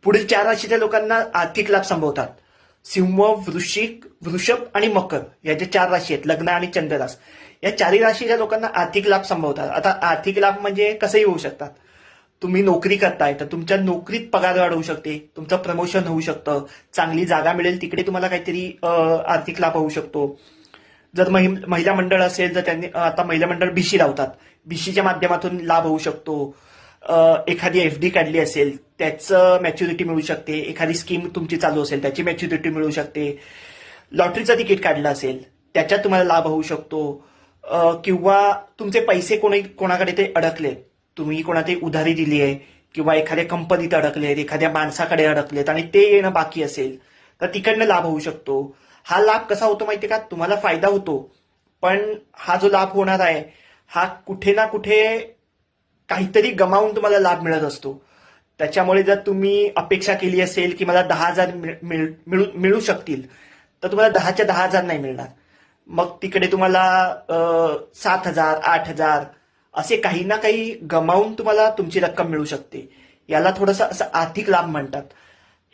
पुढील 4 राशीच्या लोकांना आर्थिक लाभ संभवतात. सिंह, वृश्चिक, वृषभ आणि मकर या ज्या 4 राशी आहेत, लग्न आणि चंद्ररास, या 4 राशीच्या लोकांना आर्थिक लाभ संभवतात. आता आर्थिक लाभ म्हणजे कसंही होऊ शकतात. तुम्ही नोकरी करताय तर तुमच्या नोकरीत पगार वाढ होऊ शकते, तुमचं प्रमोशन होऊ शकतं, चांगली जागा मिळेल तिकडे तुम्हाला काहीतरी आर्थिक लाभ होऊ शकतो. जर महिला मंडळ असेल तर त्यांनी आता महिला मंडळ बीसी लावतात, बीसीच्या माध्यमातून लाभ होऊ शकतो. एखादी एफडी काढली असेल त्याचं मॅच्युरिटी मिळू शकते, एखादी स्कीम तुमची चालू असेल त्याची मॅच्युरिटी मिळू शकते, लॉटरीचं तिकीट काढलं असेल त्याच्यात तुम्हाला लाभ होऊ शकतो, किंवा तुमचे पैसे कोणाकडे ते अडकले, तुम्ही कोणाकडे उधारी दिली आहे किंवा एखाद्या कंपनीत अडकलेत, एखाद्या माणसाकडे अडकलेत आणि ते येणं बाकी असेल तर तिकडनं लाभ होऊ शकतो. हा लाभ कसा होतो माहितीये का, तुम्हाला फायदा होतो पण हा जो लाभ होणार आहे हा कुठे ना कुठे काहीतरी गमावून तुम्हाला लाभ मिळत असतो. त्याच्यामुळे जर तुम्ही अपेक्षा केली असेल की मला 10,000 मिळू शकतील तर तुम्हाला 10च्या 10,000 नाही मिळणार. मग तिकडे तुम्हाला 7,000, 8,000 असे काही ना काही गमावून तुम्हाला तुमची रक्कम मिळू शकते. याला थोडंसं असं आर्थिक लाभ म्हणतात.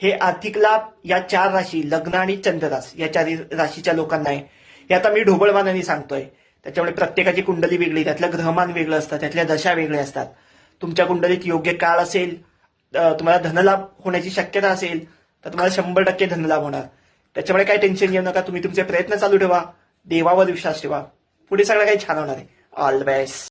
हे आर्थिक लाभ या 4 राशी, लग्न आणि चंद्ररास या 4 राशीच्या लोकांना आहे. हे आता मी ढोबळमानाने सांगतोय, त्याच्यामुळे प्रत्येकाची कुंडली वेगळी, त्यातलं ग्रहमान वेगळं असतं, त्यातल्या दशा वेगळ्या असतात. तुमच्या कुंडलीत योग्य काळ असेल, तुम्हाला धनलाभ होण्याची शक्यता असेल तर तुम्हाला 100% धनलाभ होणार. त्याच्यामुळे काही टेन्शन घेऊ नका, तुम्ही तुमचे प्रयत्न चालू ठेवा, देवावर विश्वास ठेवा, पुढे सगळं काही छान होणार आहे. All the best.